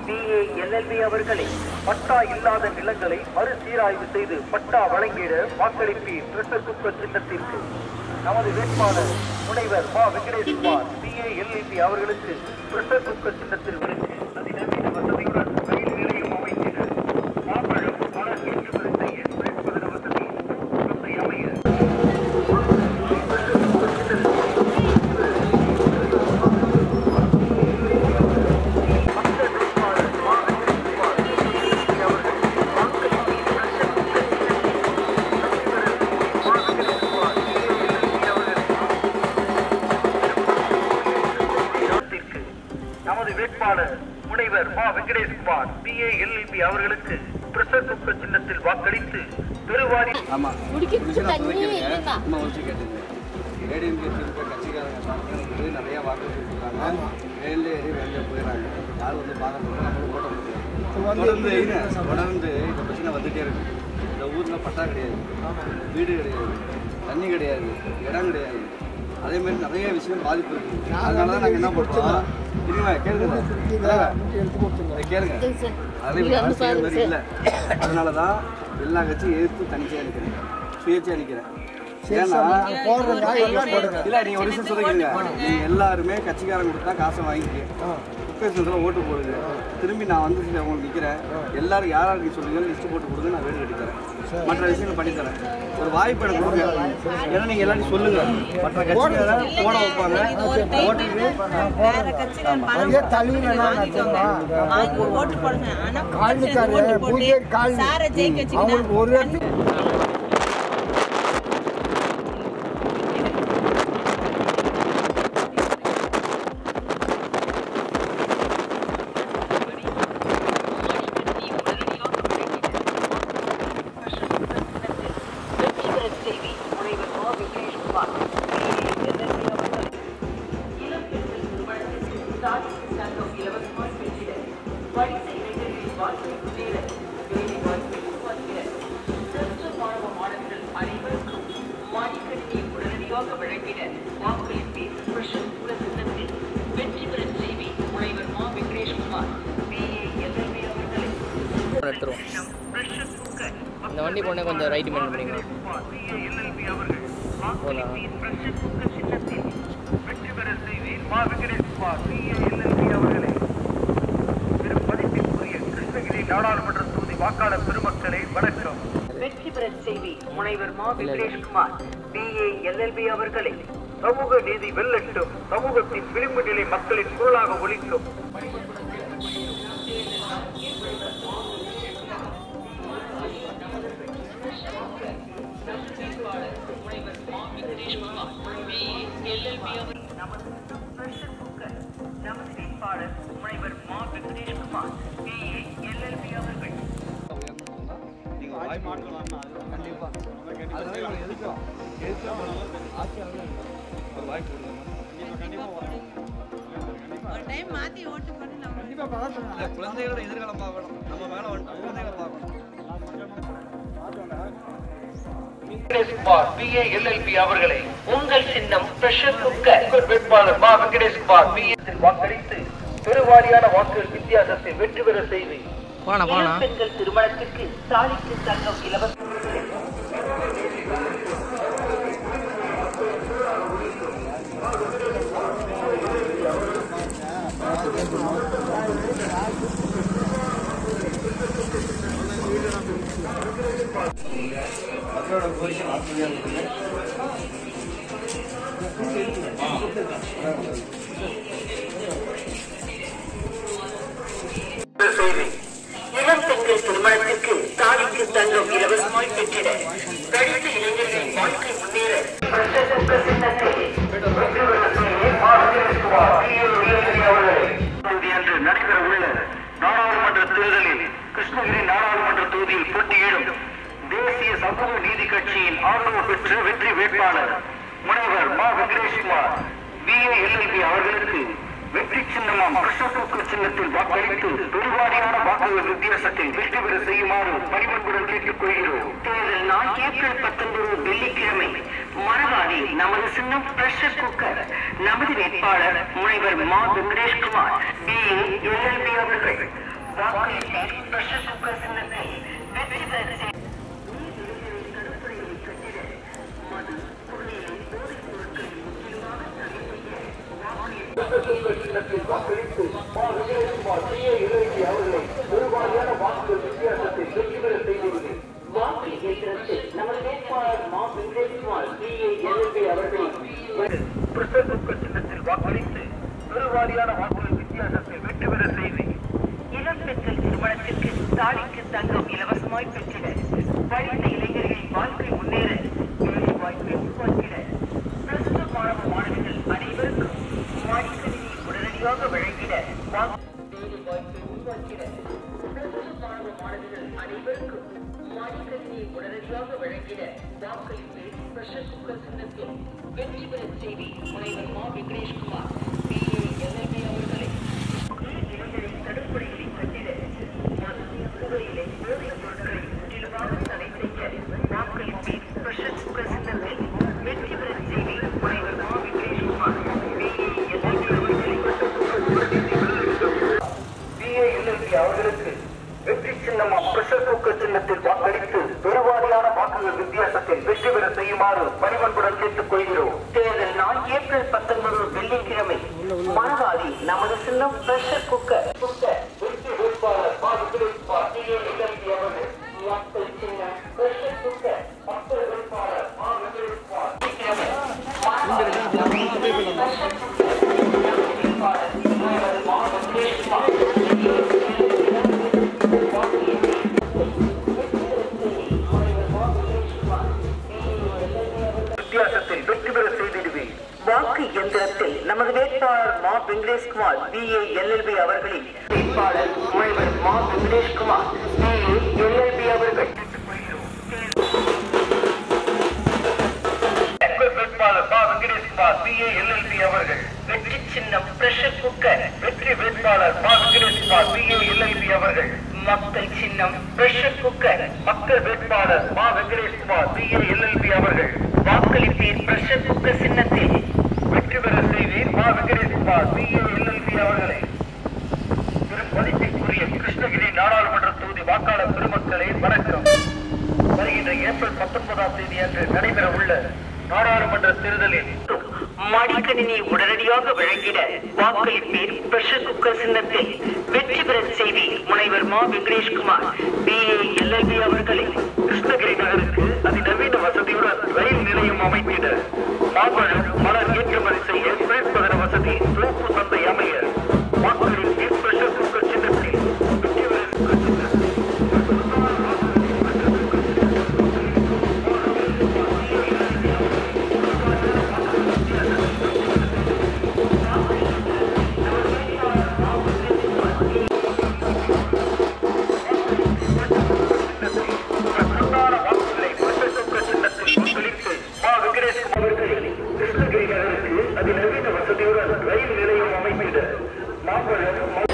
BA அவர்களை பட்டா இல்லாத நிலங்களை மறுசீராய்வு செய்து பட்டா வழங்கிட வாக்களிப்பீர். பிரஷர் குக்கர் சின்னத்திற்கு நமது வேட்பாளர் முனைவர் மா வெங்கடேஷ்குமார் BA அவர்களுக்கு பிரஷர் குக்கர் சின்னத்தில் விருது. அதிநவீன வசதியுடன் ரயில் நிலையம் அமைத்திட மாம்பழம் பல ஏற்றுமதி ஏற்படுத்துவதன் வசதி அமைய வேட்பாளர் முனைவர் மா வெங்கடேஷ்குமார் BA அவர்களுக்கு பிரஷர் குக்கர் சின்னத்தில் வாக்களித்து பெருவாரி நிறைய வாக்கு கொடுத்துருக்காங்க. போயிடறாங்க. யாரும் வந்து தொடர்ந்து இந்த பிரச்சனை வந்துட்டே இருக்கு. இந்த ஊர்ல பட்டா கிடையாது, வீடு கிடையாது, தண்ணி கிடையாது, இடம் கிடையாது. அதே மாதிரி நிறைய விஷயம் பாதிப்பு இருக்கு. அதனால தான் நாங்கள் என்ன பண்ணுறோம், கேளுங்க இல்லை. அதனால தான் எல்லா கட்சியும் எதிர்த்து தனிச்சையாக நிற்கிறேன், சுயேட்சையாக நிற்கிறேன். ஏன்னா இல்லை, நீங்கள் ஒரு விஷயம் சொல்லிக்கிறீங்க, நீங்கள் எல்லாருமே கட்சிக்காரங்க கொடுத்தா காசை வாங்கிக்க, குக்கர் ஓட்டு போடுங்க. திரும்பி நான் வந்து உங்களுக்கு நிற்கிறேன். எல்லாரும் யாராருக்கு சொல்லுங்க, லிஸ்ட்டு போட்டு கொடுங்க, நான் வீடு கட்டித்தரேன், மற்ற விஷயங்கள் பண்ணித்தரேன். ஒரு வாய்ப்பு எனக்கு கொடுங்க. ஏன்னா நீங்கள் எல்லாத்தையும் சொல்லுங்க, மற்ற கட்சிக்கார போட வைப்பாங்க, இந்த வண்டி போனே கொஞ்சம் ரைட் மெயின் பண்ணிங்க நாடாளுமன்ற தொகுதி வாக்காளர் பெருமக்களை வணக்கம். வெற்றி பெற செய்தி முனைவர் மா வெங்கடேஷ்குமார் BA அவர்களை சமூக நீதி வெல்லட்டும், சமூகத்தின் விளிம்பு நிலை மக்களின் குரலாக ஒலிக்கும். நமது வேட்பாளர் முனைவர் மா வெங்கடேஷ்குமார் BA அவர்கள் குழந்தைகளோட எதிர்காலம் பார்க்கணும். நம்ம மேல குழந்தைகளை பார்க்கணும். BA அவர்களை உங்கள் சின்னம் பிரஷர் குக்கர். வேட்பாளர் மா வெங்கடேஷ்குமார் BA வாக்களித்து பெருவாரியான வாக்குகள் வித்தியாசத்தை வெற்றி பெற செய்து பெண்கள் திருமணத்திற்கு தாலிக்கு தங்கம் இலவசம். மக்களோட கோரிக்கை இளம் பெண்கள் திருமணத்திற்கு தாலிக்கு தங்கம் இலவசமாய் பெற்றிட படித்த இளைஞர்களின் வாழ்க்கை முன்னேற அன்று நடைபெற உள்ள நாடாளுமன்ற தேர்தலில் கிருஷ்ணகிரி நாடாளுமன்ற தொகுதியில் போட்டியிடும் தேசிய சமூக நீதி கட்சியின் ஆதரவு பெற்ற வெற்றி வேட்பாளர் முனைவர் மா வெங்கடேஷ்குமார் BA அவர்களுக்கு வெற்றி சின்னமாம் பிரஷர் சின்னத்தில் வாக்களித்து பெருவாரியான வாக்குகள் வித்தியாசத்தில் வெற்றி பெற செய்யுமாறு பணிபுரியுடன் கேட்டுக் கொள்கிறோம். தேர்தல் நாள் ஏப்ரல் 19 வெள்ளிக்கிழமை மறவாதி நமது சின்னம் பிரஷர் குக்கர். நமது வேட்பாளர் முனைவர் மா வெங்கடேஷ்குமார் BA அவர்கள் வாக்களித்து பிரஷர் குக்கர் சின்னத்தில் வெற்றி பெற சின்னத்தில் வாக்களித்து மா வெங்கடேஷ்குமார் BA அவர்களை பெருவாரியான வாக்குகள் வித்தியாசத்தில் வெற்றி பெற செய்துள்ளது. வாக்கு இயந்திரத்தில் நமது வேட்பாளர் மா வெங்கடேஷ்குமார் BA அவர்கள் பிரஷர் சின்னத்தில் வாக்களித்து பெருவாரியான வாக்குகள் வித்தியாசத்தில் வெற்றி பெற செய்து இளம் பெண்கள் திருமணத்திற்கு தாலிக்கு தங்கம் இலவசமாய் பெற்றிட படித்த இளைஞர்களின் வாழ்க்கை முன்னேற வேலை வாய்ப்பை உருவாக்கிட பிரசுர மாணவ மாணவிகள் அனைவருக்கும் மடிக்கணினி உடனடியாக வழங்கிட வேலை வாய்ப்பை உருவாக்கிட பிரசுர மாணவ மாணவிகள் அனைவருக்கும் மடிக்கணினி உடனடியாக வழங்கிட வாக்களிப்பேன் பிரஷர் குக்கர் சின்னத்தில் வெற்றி பெற செய்தி முனைவர் மா வெங்கடேஷ்குமார் BA அவர்களை தடுப்படைகளை கட்டிட புகையிலை போதைப் பொருட்களை முற்றிலுமாக தடை செய்ய வாக்களிப்பேன் பிரஷர் குக்கர் சின்னத்தில் வெற்றி பெற செய்தி முனைவர் மா வெங்கடேஷ்குமார் BA அவர்களுக்கு வெற்றி சின்னமாம் பிரஷர் குக்கர் சின்னத்தில் வாக்களித்து பெருவாரியான வாக்குகள் வித்தியாசத்தில் வெற்றி பெற செய்யுமாறு பணிபுரியுடன் கேட்டுக் கொள்கிறோம். தேர்தல் நாள் ஏப்ரல் 19 வெள்ளிக்கிழமை மறவாதி நமது சின்னம் பிரஷர் குக்கர். வெற்றி வேட்பாளர் மா வெங்கடேஷ்குமார் BA அவர்கள் மக்கள் சின்னம் பிரஷர் குக்கர். மக்கள் வேட்பாளர் மா வெங்கடேஷ்குமார் வித்தியாசத்தில் வெற்றி பெற செய்திடுவேன். வாக்கு இயந்திரத்தில் நமது வேட்பாளர் மா வெங்கடேஷ்குமார் BA அவர்களின் வேட்பாளர் முனைவர் மா வெங்கடேஷ்குமார் BA அவர்கள் வேட்பாளர் மா வெங்கடேஷ்குமார் BA அவர்கள் வெற்றி சின்னம் பிரஷர் குக்கர். வெற்றி வேட்பாளர் மா வெங்கடேஷ்குமார் BA அவர்கள் மக்கள் சின்னம் பிரஷர் குக்கர். மக்கள் வேட்பாளர் மா வெங்கடேஷ்குமார் BA அவர்கள் வாக்களிப்பேன் பிரஷர் குக்கர் சின்னத்தில் வெற்றி பெற செய்தேன். மா வெங்கடேஷ்குமார் BA அவர்களை பெரும் மதிப்பிற்குரிய கிருஷ்ணகிரி நாடாளுமன்ற தொகுதி வாக்காளர் பெருமக்களே வணக்கம். வருகின்ற ஏப்ரல் 19ஆம் தேதி அன்று நடைபெற உள்ள நாடாளுமன்ற தேர்தலில் மடிக்கணினி உடனடியாக வழங்கிட வாக்களிப்பேன் பிரஷர் குக்கர் சின்னத்தில் வெற்றி பெற செய்தி முனைவர் மா வெங்கடேஷ்குமார் BA அவர்களை கிருஷ்ணகிரி நகருக்கு அதிநவீன வசதியுடன் ரயில் நிலையம் அமைத்திட மாம்பழம் மலர் ஏற்றுமதி செய்ய குளிர்பதன வசதி தோப்பு சந்தை அமைய வாக்களின் பிரஷர் குக்கர் சின்னத்தில் வெற்றி பெற கிருஷ்ணகிரி நகருக்கு அதிநவீன வசதியுடன் ரயில் நிலையம் அமைத்திட மாம்பழம்